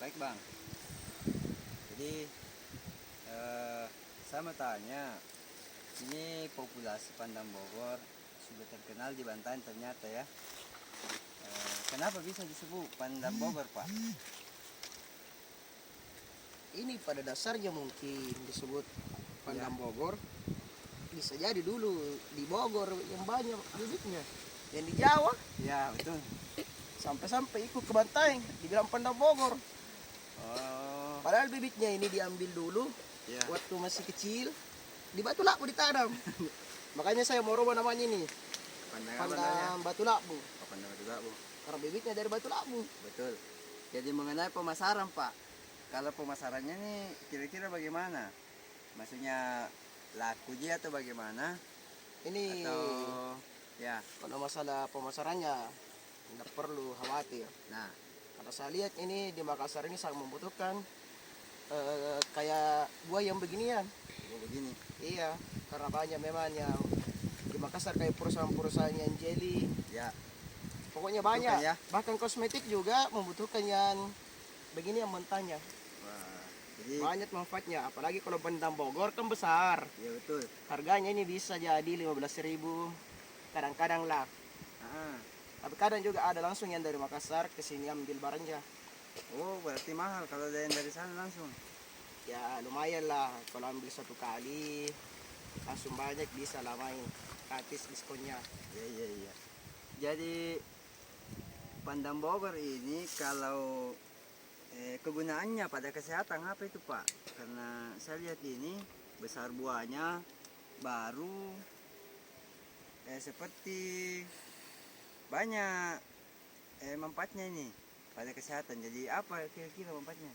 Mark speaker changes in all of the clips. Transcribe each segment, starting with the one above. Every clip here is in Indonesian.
Speaker 1: Baik Bang, jadi saya mau tanya, ini populasi Pandang Bogor sudah terkenal di Bantaeng ternyata ya. Kenapa bisa disebut Pandang Bogor Pak?
Speaker 2: Ini pada dasarnya mungkin disebut Pandang
Speaker 1: Ya.
Speaker 2: Bogor. Bisa jadi dulu di Bogor yang banyak bibitnya. Yang di Jawa
Speaker 1: Ya betul.
Speaker 2: sampai-sampai ikut ke Bantaeng dibilang Pandang Bogor.
Speaker 1: Oh,
Speaker 2: Padahal bibitnya ini diambil dulu
Speaker 1: ya.
Speaker 2: waktu masih kecil di Batu Labu ditanam. Makanya saya mau rubah namanya ini
Speaker 1: Pandang apa namanya?
Speaker 2: Pandang Batu Labu.
Speaker 1: Oh, Pandang juga Bu.
Speaker 2: Karena bibitnya dari Batu Labu.
Speaker 1: Betul. Jadi mengenai pemasaran Pak, kalau pemasarannya nih kira-kira bagaimana? Maksudnya laku dia atau bagaimana?
Speaker 2: Ini
Speaker 1: Atau ya,
Speaker 2: kalau masalah pemasarannya tidak perlu khawatir.
Speaker 1: nah,
Speaker 2: Karena saya lihat ini di Makassar ini sangat membutuhkan kayak buah yang beginian.
Speaker 1: begini.
Speaker 2: Iya, karena banyak memang yang di Makassar kayak perusahaan-perusahaan yang jelly.
Speaker 1: Ya,
Speaker 2: Pokoknya
Speaker 1: Butuhkan
Speaker 2: banyak.
Speaker 1: ya.
Speaker 2: Bahkan kosmetik juga membutuhkan yang begini yang mentahnya.
Speaker 1: wah, jadi
Speaker 2: Banyak manfaatnya. Apalagi kalau Bandang Bogor kan besar.
Speaker 1: ya betul.
Speaker 2: Harganya ini bisa jadi 15.000. Kadang-kadang lah.
Speaker 1: Ah,
Speaker 2: Tapi kadang juga ada langsung yang dari Makassar ke sini ambil barangnya.
Speaker 1: oh berarti mahal kalau ada yang dari sana langsung.
Speaker 2: Ya lumayan lah kalau ambil satu kali langsung banyak bisa lah main gratis diskonnya.
Speaker 1: Iya iya iya. Jadi Pandang Bogor ini kalau kegunaannya pada kesehatan apa itu Pak? Karena saya lihat ini besar buahnya, baru seperti banyak manfaatnya ini pada kesehatan. Jadi apa kira-kira manfaatnya?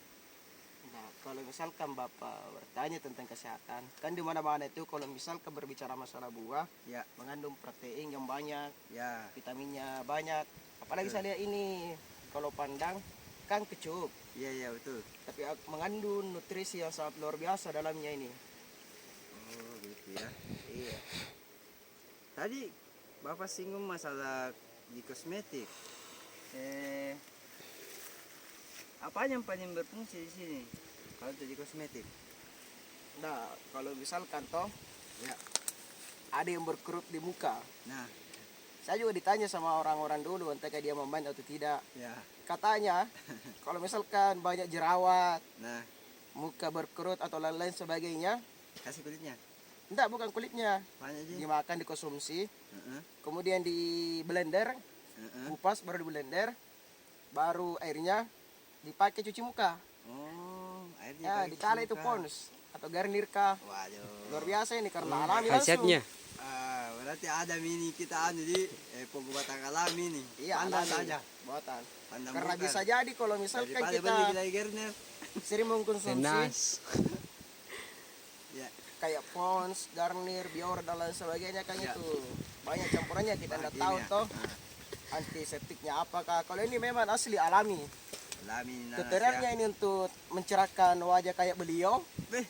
Speaker 2: Nah, kalau misalkan Bapak bertanya tentang kesehatan, kan di mana-mana itu kalau misalkan berbicara masalah buah,
Speaker 1: Ya,
Speaker 2: mengandung protein yang banyak,
Speaker 1: ya,
Speaker 2: vitaminnya banyak. Apalagi
Speaker 1: Betul.
Speaker 2: saya lihat ini kalau pandang kan kecup,
Speaker 1: iya iya betul.
Speaker 2: tapi mengandung nutrisi yang sangat luar biasa dalamnya ini.
Speaker 1: Oh gitu ya.
Speaker 2: Iya.
Speaker 1: Tadi Bapak singgung masalah di kosmetik. Apa yang paling berfungsi di sini kalau jadi kosmetik?
Speaker 2: Nah, kalau misalkan toh
Speaker 1: Ya.
Speaker 2: ada yang berkerut di muka,
Speaker 1: Nah,
Speaker 2: saya juga ditanya sama orang-orang dulu entah dia membantu atau tidak.
Speaker 1: ya.
Speaker 2: Katanya kalau misalkan banyak jerawat,
Speaker 1: Nah,
Speaker 2: muka berkerut atau lain-lain sebagainya,
Speaker 1: kasih kulitnya.
Speaker 2: enggak, bukan kulitnya,
Speaker 1: Banyak aja.
Speaker 2: dimakan, dikonsumsi,
Speaker 1: Heeh,
Speaker 2: kemudian di blender,
Speaker 1: heeh.
Speaker 2: kupas baru di blender, baru airnya dipakai cuci muka.
Speaker 1: Oh, airnya
Speaker 2: Ya,
Speaker 1: pakai
Speaker 2: dikala
Speaker 1: cuci
Speaker 2: itu
Speaker 1: muka.
Speaker 2: pons atau garnir kah.
Speaker 1: Waduh.
Speaker 2: Luar biasa ini karena alami langsung.
Speaker 3: Khasiatnya.
Speaker 1: Berarti ada mini kita jadi pengobatan alami nih.
Speaker 2: Iya,
Speaker 1: Pandang
Speaker 2: alami.
Speaker 1: saja.
Speaker 2: Buatan.
Speaker 1: Pandang
Speaker 2: Karena
Speaker 1: bukan.
Speaker 2: bisa jadi kalau misalkan
Speaker 1: Daripada
Speaker 2: kita
Speaker 1: beli gilai Gerner.
Speaker 2: sering mengkonsumsi
Speaker 3: Tenas.
Speaker 1: Ya.
Speaker 2: kayak pons, garnir, bior dan lain sebagainya kan
Speaker 1: Ya.
Speaker 2: itu banyak campurannya kita
Speaker 1: Bahan
Speaker 2: tidak tahu
Speaker 1: kimia.
Speaker 2: toh
Speaker 1: Nah,
Speaker 2: antiseptiknya apakah. Kalau ini memang asli alami.
Speaker 1: alami nanas
Speaker 2: Tutorialnya
Speaker 1: ya.
Speaker 2: ini untuk mencerahkan wajah kayak beliau.
Speaker 1: Beh,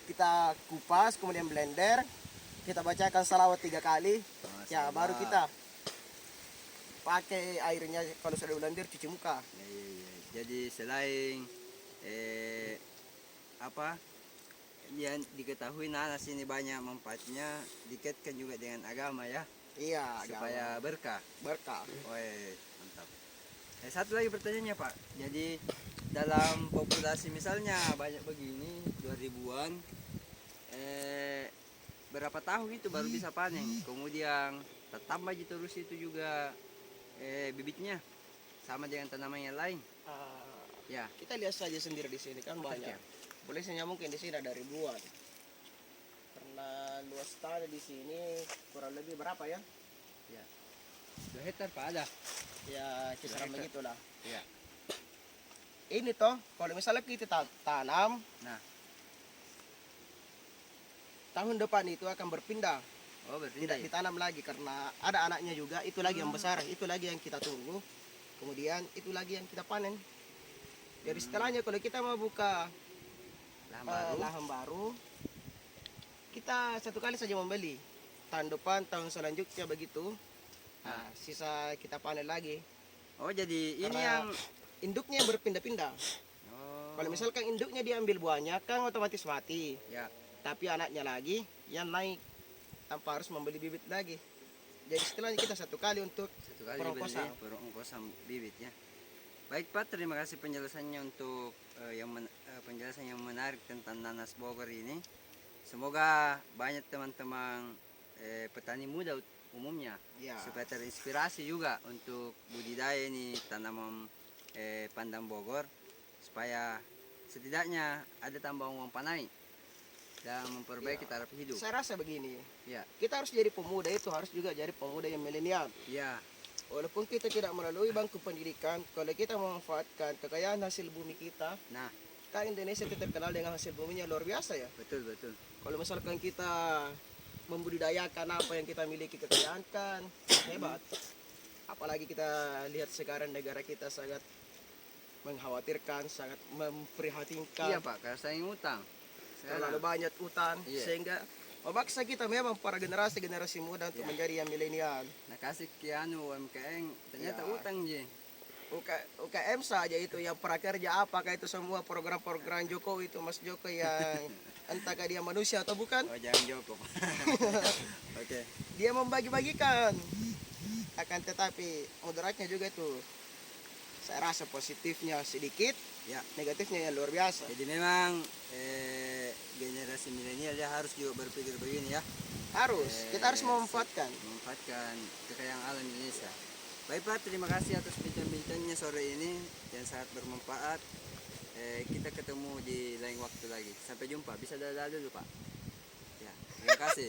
Speaker 2: Kita kupas kemudian blender, kita bacakan salawat 3 kali, ya
Speaker 1: Masalah.
Speaker 2: baru kita pakai airnya kalau sudah blender cuci muka.
Speaker 1: Ya, ya, ya. Jadi selain apa yang diketahui nanas ini banyak manfaatnya, dikaitkan juga dengan agama ya,
Speaker 2: Iya,
Speaker 1: supaya berkah.
Speaker 2: berkah.
Speaker 1: Woi, mantap. Satu lagi pertanyaannya Pak. Jadi dalam populasi misalnya banyak begini 2000-an, berapa tahun itu baru bisa panen? Kemudian tambah aja terus itu juga bibitnya sama dengan tanaman yang lain. Ya,
Speaker 2: Kita lihat saja sendiri di sini kan banyak.
Speaker 1: Ya.
Speaker 2: Bolehnya mungkin di sini ada ribuan. Karena luas tanah di sini kurang lebih berapa ya?
Speaker 1: 2 hektar Pak ada.
Speaker 2: Ya kisaran
Speaker 1: Hektar.
Speaker 2: begitulah.
Speaker 1: Ya.
Speaker 2: Ini toh kalau misalnya kita tanam,
Speaker 1: Nah,
Speaker 2: tahun depan itu akan berpindah.
Speaker 1: oh
Speaker 2: Tidak
Speaker 1: berpindah ya?
Speaker 2: ditanam lagi karena ada anaknya juga. Itu lagi yang besar, itu lagi yang kita tunggu. Kemudian itu lagi yang kita panen. Jadi setelahnya kalau kita mau buka
Speaker 1: Lahan baru.
Speaker 2: lahan baru, kita satu kali saja membeli. Tahun depan, tahun selanjutnya begitu. Nah, sisa kita panen lagi.
Speaker 1: Oh jadi ini
Speaker 2: Karena-
Speaker 1: yang
Speaker 2: induknya yang berpindah-pindah.
Speaker 1: Oh.
Speaker 2: Kalau misalkan induknya diambil buahnya kan otomatis mati.
Speaker 1: Ya,
Speaker 2: Tapi anaknya lagi yang naik tanpa harus membeli bibit lagi. Jadi setelahnya kita satu kali untuk
Speaker 1: satu kali
Speaker 2: perongkosan.
Speaker 1: beli perongkosan bibit ya. Baik Pak, terima kasih penjelasannya untuk penjelasan yang menarik tentang nanas Bogor ini. Semoga banyak teman-teman petani muda umumnya
Speaker 2: Ya.
Speaker 1: supaya terinspirasi juga untuk budidaya ini tanaman pandan Bogor, supaya setidaknya ada tambahan uang panai dan memperbaiki
Speaker 2: Ya.
Speaker 1: taraf hidup.
Speaker 2: Saya rasa begini,
Speaker 1: Ya,
Speaker 2: kita harus jadi pemuda itu harus juga jadi pemuda yang milenial.
Speaker 1: ya,
Speaker 2: Walaupun kita tidak melalui bangku pendidikan, kalau kita memanfaatkan kekayaan hasil bumi kita,
Speaker 1: nah
Speaker 2: kan Indonesia itu terkenal dengan hasil buminya luar biasa ya.
Speaker 1: betul betul.
Speaker 2: Kalau misalkan kita membudidayakan apa yang kita miliki kekayaan kan hebat. Apalagi kita lihat sekarang negara kita sangat mengkhawatirkan, sangat memprihatinkan.
Speaker 1: Iya Pak, karena saya utang.
Speaker 2: Terlalu banyak utang
Speaker 1: Iya.
Speaker 2: sehingga memaksa kita memang para generasi muda untuk
Speaker 1: Iya.
Speaker 2: menjadi yang milenial.
Speaker 1: Nah kasih kianu UMKM ternyata
Speaker 2: Ya.
Speaker 1: utang je.
Speaker 2: UKM saja itu yang prakerja, apakah itu semua program-program Jokowi itu Mas Joko yang entahkah dia manusia atau bukan,
Speaker 1: Oh jangan Joko. Oke.
Speaker 2: dia membagi-bagikan. Akan tetapi mudaratnya juga itu saya rasa positifnya sedikit,
Speaker 1: Ya.
Speaker 2: negatifnya yang luar biasa.
Speaker 1: Jadi memang generasi milenial ya harus juga berpikir begini ya,
Speaker 2: Kita harus memanfaatkan.
Speaker 1: memanfaatkan kekayaan alam Indonesia. Baik Pak, terima kasih atas bincang-bincangnya sore ini yang sangat bermanfaat. Kita ketemu di lain waktu lagi. Sampai jumpa. Bisa dadah dulu Pak. Ya, terima kasih.